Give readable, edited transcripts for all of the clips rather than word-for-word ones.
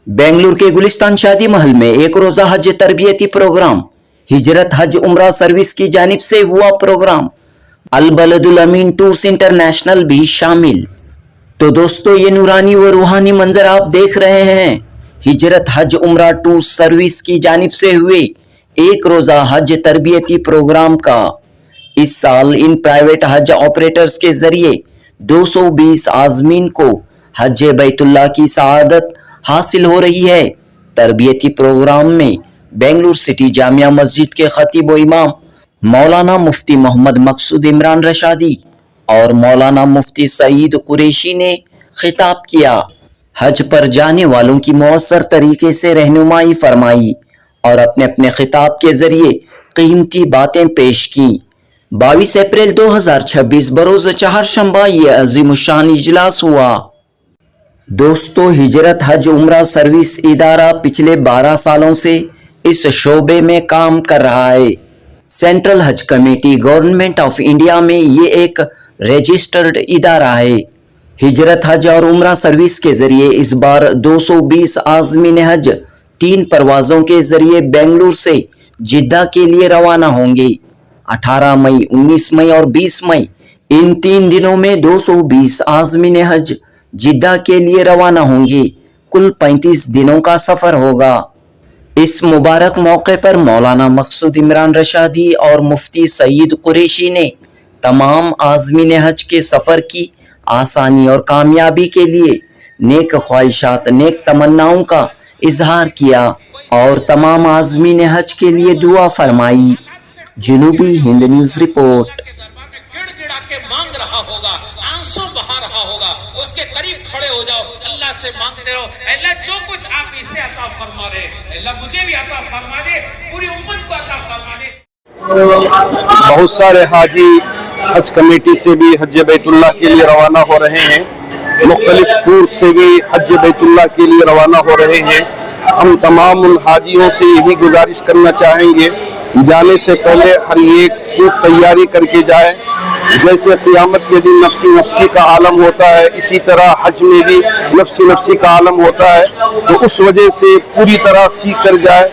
बेंगलुरु के गुलिस्तान शादी महल में एक रोजा हज तरबियती प्रोग्राम। हिजरत हज उम्रा सर्विस की जानिब से हुआ प्रोग्राम। अल बलदुल अमीन टूर्स इंटरनेशनल भी शामिल। तो दोस्तों, ये नूरानी व रूहानी मंजर आप देख रहे हैं। हिजरत हज उम्रा टूर्स सर्विस की जानिब से हुए एक रोजा हज तरबियती प्रोग्राम का इस साल इन प्राइवेट हज ऑपरेटर्स के जरिए 220 आज़मीन को हज बैतुल्लाह की सआदत हासिल हो रही है। तरबियती प्रोग्राम में बेंगलुरु सिटी जामिया मस्जिद के खतीब व इमाम मौलाना मुफ्ती मोहम्मद मकसूद इमरान रशादी और मौलाना मुफ्ती सईद कुरैशी ने खिताब किया। हज पर जाने वालों की मौसर तरीके से रहनुमाई फरमाई और अपने अपने खिताब के जरिए कीमती बातें पेश की। 22 अप्रैल 2026 बरोज चहारशंबा ये अजीमुशान इजलास हुआ। दोस्तों, हिजरत हज उम्रा सर्विस इदारा पिछले 12 सालों से इस शोबे में काम कर रहा है। सेंट्रल हज कमेटी गवर्नमेंट ऑफ इंडिया में ये एक रजिस्टर्ड इदारा है। हिजरत हज और उम्रा सर्विस के जरिए इस बार 220 आज़मीन हज 3 परवाज़ों के जरिए बेंगलुरु से जिद्दा के लिए रवाना होंगे। 18 मई, 19 मई और 20 मई इन 3 दिनों में 220 आज़मीन हज जिद्दा के लिए रवाना होंगे। कुल 35 दिनों का सफर होगा। इस मुबारक मौके पर मौलाना मकसूद इमरान रशादी और मुफ्ती सईद कुरैशी ने तमाम आज़मीन हज के सफर की आसानी और कामयाबी के लिए नेक ख्वाहिशात, नेक तमन्नाओं का इजहार किया और तमाम आज़मीन हज के लिए दुआ फरमाई। जनूबी हिंद न्यूज़ रिपोर्ट। मांग रहा होगा, आंसू बहा रहा होगा, उसके करीब खड़े हो जाओ, अल्लाह से मांगते रहो, अल्लाह जो कुछ आप इसे अता फरमा दे, अल्लाह मुझे भी अता फरमा दे, पूरी उम्मत को अता फरमा दे। बहुत सारे हाजी हज कमेटी से भी हज बैतुल्लाह के लिए रवाना हो रहे हैं। मुख्तलिफ टूर से भी हज बैतुल्लाह के लिए रवाना हो रहे हैं। हम तमाम उन हाजियों से यही गुजारिश करना चाहेंगे, जाने से पहले हर एक खूब तैयारी करके जाए। जैसे क़ियामत के दिन नफ्सी नफ्सी का आलम होता है, इसी तरह हज में भी नफ्सी नफ्सी का आलम होता है। तो उस वजह से पूरी तरह सीख कर जाए।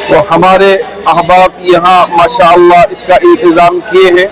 तो हमारे अहबाब यहाँ माशाअल्लाह इसका इंतज़ाम किए हैं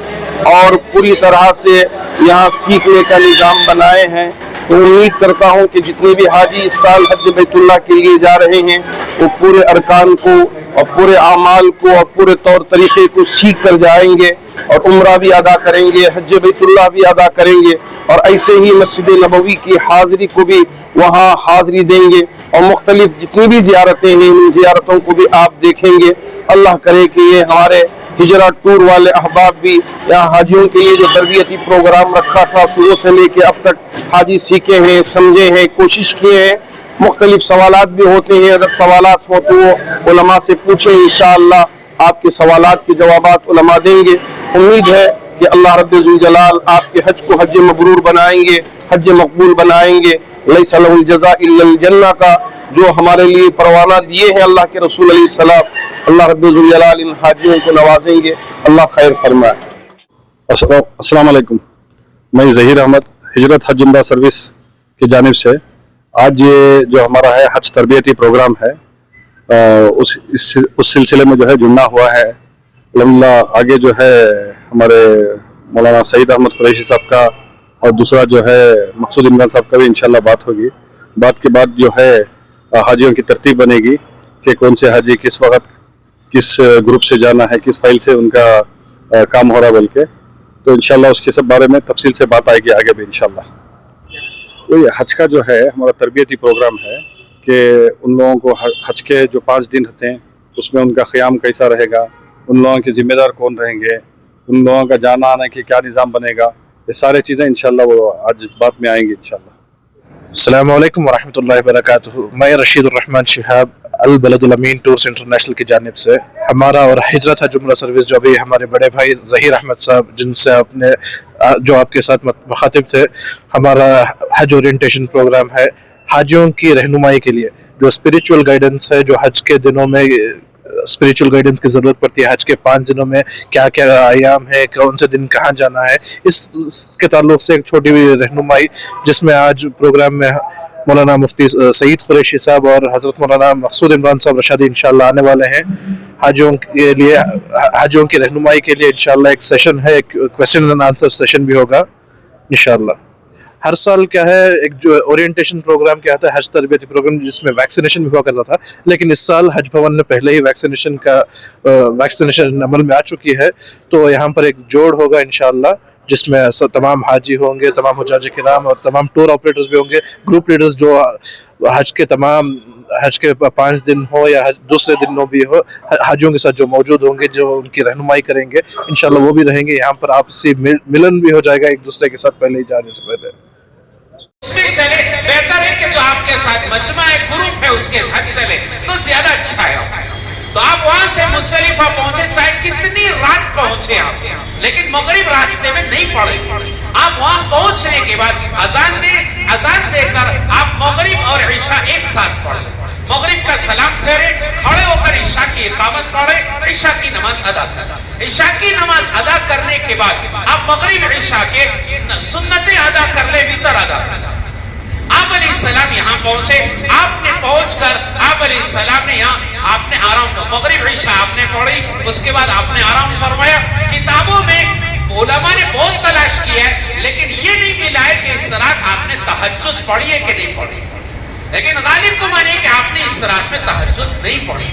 और पूरी तरह से यहाँ सीखने का निज़ाम बनाए हैं। तो उम्मीद करता हूँ कि जितने भी हाजी इस साल हज बैतुल्लाह के लिए जा रहे हैं वो पूरे अरकान को और पूरे आमाल को और पूरे तौर तरीके को सीख कर जाएंगे और उम्रा भी अदा करेंगे, हज बैतुल्लाह भी अदा करेंगे और ऐसे ही मस्जिद नबवी की हाज़िरी को भी वहाँ हाज़िरी देंगे और मुख्तलिफ जितनी भी ज़ियारतें हैं उन ज़ियारतों को भी आप देखेंगे। अल्लाह करे कि ये हमारे हिजरा टूर वाले अहबाब भी यहाँ हाजियों के लिए जो तरबियती प्रोग्राम रखा था शुरू से लेके अब तक हाजी सीखे हैं, समझे हैं, कोशिश किए हैं। मुख्तलिफ सवालात भी होते हैं, अगर सवालात हो तो वो उलमा से पूछें, इंशाअल्लाह आपके सवालात के जवाबात उलमा देंगे। उम्मीद है कि अल्लाह रब्बुल जलाल आपके हज को हज मबरूर बनाएंगे, हज मकबूल बनाएंगे। लैसा लहुल जज़ा इल्लल जन्नह का जो हमारे लिए परवाना दिए हैं अल्लाह के रसूल अलैहि सलाम, अल्लाह रब्बुल जलाल इन हाजियों को नवाजेंगे। अल्लाह खैर फरमाए। अस्सलाम वालेकुम, मैं ज़हीर अहमद हिजरत हज उम्रा सर्विस की जानिब से आज ये जो हमारा है हज तरबियती प्रोग्राम है उस सिलसिले में जो है जुड़ना हुआ है। अल्हम्दुलिल्लाह आगे जो है हमारे मौलाना सईद अहमद कुरैशी साहब का और दूसरा जो है मकसूद इमरान साहब का भी इंशाल्लाह बात होगी। बात के बाद जो है हाजियों की तरतीब बनेगी कि कौन से हाजी किस वक्त किस ग्रुप से जाना है, किस फाइल से उनका काम हो रहा बोल के। तो इंशाल्लाह उसके सब बारे में तफसील से बात आएगी आगे भी इंशाल्लाह। तो ये हज का जो है हमारा तरबियती प्रोग्राम है कि उन लोगों को हज के जो 5 दिन होते हैं उसमें उनका क़याम कैसा रहेगा, उन लोगों के ज़िम्मेदार कौन रहेंगे, उन लोगों का जाना आने की क्या निज़ाम बनेगा, ये सारी चीज़ें इंशाल्लाह वो आज बात में आएंगी इंशाल्लाह। अस्सलामु अलैकुम वरहमतुल्लाहि वबरकातुहू। मैं रशीदुर रहमान शिहाब अल बलदुल अमीन टूर्स इंटरनेशनल की जानिब से हमारा और हिजरत हज उम्रा सर्विस जो अभी हमारे बड़े भाई ज़हीर अहमद साहब जिनसे अपने जो आपके साथ मुखातिब थे, हमारा हज ओरिएंटेशन प्रोग्राम है हाजियों की रहनुमाई के लिए। जो स्पिरिचुअल गाइडेंस है, जो हज के दिनों में स्पिरिचुअल गाइडेंस की ज़रूरत पड़ती है, हज के 5 दिनों में क्या क्या आयाम है, कौन से दिन कहाँ जाना है, इसके ताल्लुक से एक छोटी रहनुमाई जिसमें आज प्रोग्राम में مولانا مفتی سعید قریشی صاحب اور حضرت مولانا مقصود عمران صاحب رشادی انشاءاللہ آنے والے ہیں حاجیوں کی رہنمائی کے لیے. انشاءاللہ ایک سیشن ہے, ایک کویسچن اینڈ آنسر سیشن بھی ہوگا انشاءاللہ. ہر سال کیا ہے ایک جو اورینٹیشن پروگرام کیا ہے حج تربیتی پروگرام جس میں ویکسینیشن بھی ہوا کرتا تھا, لیکن اس سال حج بھون نے پہلے ہی ویکسینیشن عمل میں آ چکی ہے. تو یہاں پر ایک جوڑ ہوگا انشاءاللہ جس میں تمام حاجی ہوں گے, تمام حجاج کرام اور تمام ٹور آپریٹرز بھی ہوں گے, گروپ لیڈرز جو حج کے 5 دن ہو یا دوسرے دنوں بھی ہو حاجیوں کے ساتھ جو موجود ہوں گے, جو ان کی رہنمائی کریں گے انشاءاللہ وہ بھی رہیں گے. یہاں پر آپسی ملن بھی ہو جائے گا ایک دوسرے کے ساتھ پہلے ہی جانے سے پہلے. اس میں چلے بہتر ہے کہ جو آپ کے ساتھ مجمع ہے, گروپ ہے, اس کے ساتھ چلے تو زیادہ اچھا ہے. تو آپ وہاں سے مزدلفہ پہنچے, چاہے کتنی رات پہنچے آپ, لیکن مغرب راستے میں نہیں پڑے. آپ وہاں پہنچنے کے بعد اذان دے کر آپ مغرب اور عشاء ایک ساتھ پڑھ لیں. مغرب کا سلام پھیرے, کھڑے ہو کر عشاء کی اقامت پڑھے, عشاء کی نماز ادا کریں. عشاء کی نماز ادا کرنے کے بعد آپ مغرب عشاء کے سنتیں ادا کر لیں, وتر ادا کریں. آپ علیہ السلام یہاں پہنچے, آپ نے پہنچ کر آپ علیہ السلام نے یہاں آپ نے آرام فرمایا. مغرب عشاء آپ نے پڑھی, اس کے بعد آپ نے آرام فرمایا. کتابوں میں علماء نے بہت تلاش کیا ہے, لیکن یہ نہیں ملا ہے کہ اس رات آپ نے تہجد پڑھی ہے کہ نہیں پڑھی, لیکن غالب کو مانے کہ آپ نے اس رات میں تہجد نہیں پڑھی.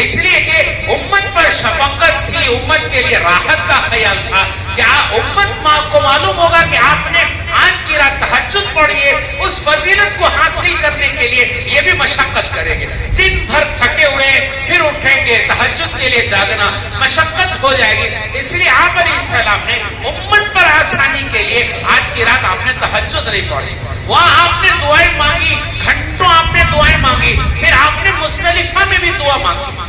اس لیے کہ امت پر شفقت تھی, امت کے لیے راحت کا خیال تھا کہ امت کو معلوم ہوگا کہ آپ نے آج کی رات تہجد پڑھی ہے. اس فضیلت کو حاصل کرنے کے لیے یہ بھی مشقت کریں گے. دن بھر تھکے ہوئے پھر اٹھیں گے, تہجد کے لیے جاگنا مشقت ہو جائے گی. اس لیے آپ علیہ السلام نے امت پر آسانی کے لیے آج کی رات آپ نے تہجد نہیں پڑھی. وہاں آپ نے دعائیں مانگی, گھنٹوں آپ نے دعائیں مانگی. پھر آپ نے مزدلفہ میں بھی دعا مانگی.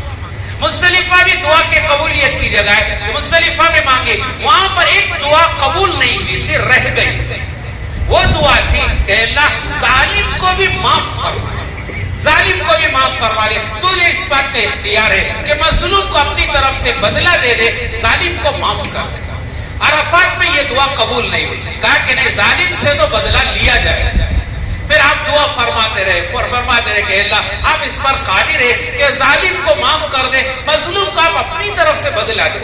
مزدلفہ بھی دعا کے قبولیت کی جگہ ہے, مزدلفہ میں مانگی. وہاں پر ایک دعا قبول نہیں ہوئی تھی, رہ گئی تھی. وہ دعا تھی کہ اللہ ظالم کو بھی معاف فرما لے, ظالم کو بھی معاف فرما لے. تجھے اس بات کا اختیار ہے کہ مظلوم کو اپنی طرف سے بدلہ دے دے, ظالم کو معاف کر دے. عرفات میں یہ دعا قبول نہیں ہوئی, کہا کہ نہیں, ظالم سے تو بدلہ لیا جائے. پھر آپ دعا فرماتے رہے کہ اللہ آپ اس پر قادر ہے کہ ظالم کو معاف کر دے, مظلوم کو آپ اپنی طرف سے بدلہ دے.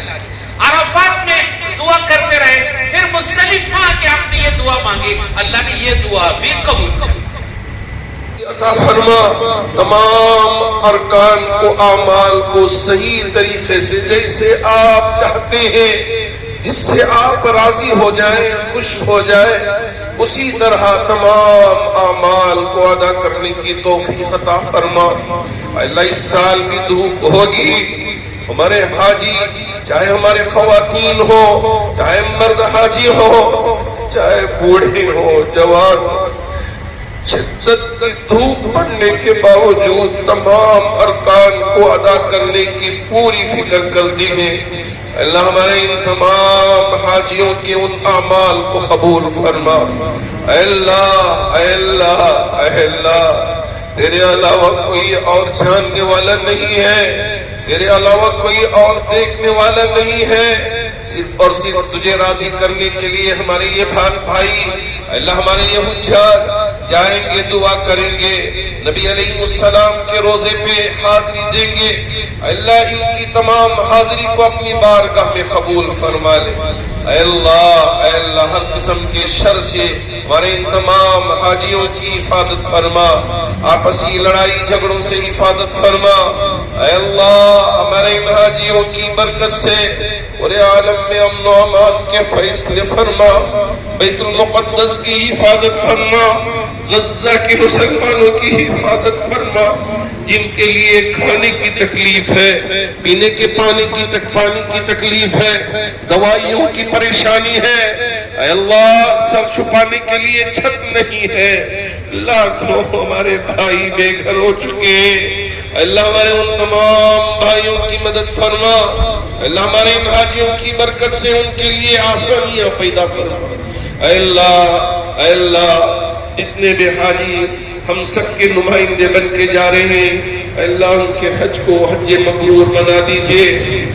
عرفات میں دعا کرتے رہے. پھر مزدلفہ کہ آپ نے یہ دعا مانگی, اللہ نے یہ دعا بھی قبول کی. عطا فرما تمام ارکان کو, اعمال کو صحیح طریقے سے جیسے آپ چاہتے ہیں, جس سے آپ راضی ہو جائیں, خوش ہو جائیں, اسی طرح تمام اعمال کو ادا کرنے کی توفیق عطا فرما. اللہ اس سال بھی دھوپ ہوگی, ہمارے حاجی چاہے ہمارے خواتین ہو, چاہے مرد حاجی ہو, چاہے بوڑھے ہو, جوان ہو, شدت کی دھوپ پڑنے کے باوجود تمام ارکان کو ادا کرنے کی پوری فکر کرتے ہیں. اللہ ہمارے ان تمام حاجیوں کے ان اعمال کو قبول فرما. اے اللہ, اے اللہ, اے اللہ, تیرے علاوہ کوئی اور جاننے والا نہیں ہے, تیرے علاوہ کوئی اور دیکھنے والا نہیں ہے. صرف اور صرف تجھے راضی کرنے کے لیے ہمارے یہ بھائی اللہ ہمارے یہ حجاج جائیں گے, دعا کریں گے, نبی علیہ السلام کے روزے پہ حاضری دیں گے. اللہ ان کی تمام حاضری کو اپنی بارگاہ میں قبول فرما لے. اے اللہ, اے اللہ, ہر قسم کے شر سے ہمارے ان تمام حاجیوں کی حفاظت فرما, آپسی لڑائی جھگڑوں سے حفاظت فرما. اے اللہ ہمارے ان حاجیوں کی برکت سے پورے عالم میں امن و امان کے فیصلے فرما. بیت المقدس کی حفاظت فرما, غزہ کے مسلمانوں کی حفاظت فرما, جن کے لیے کھانے کی تکلیف ہے, پینے کے پانی کی تکلیف ہے, دوائیوں کی پریشانی ہے. اے اللہ سر چھپانے کے لیے چھت نہیں ہے, لاکھوں ہمارے بھائی بے گھر ہو چکے ہیں. اللہ ہمارے ان تمام بھائیوں کی مدد فرما. اللہ ہمارے ان حاجیوں کی برکت سے ان کے لیے آسانیاں پیدا فرما. اے اللہ, اے اللہ, جتنے بھی حاجی ہم سب کے نمائندے بن کے جا رہے ہیں, اللہ ان کے حج کو حج مبرور بنا دیجئے،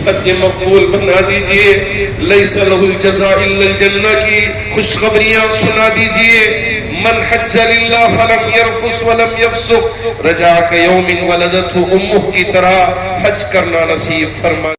حج مقبول بنا دیجئے، لیس لہ الجزاء الا الجنہ کی خوشخبریاں سنا دیجئے۔ من حج للہ فلم یرفس ولم یفسق رجع کیوم ولدتہ امہ کی طرح حج کرنا نصیب فرما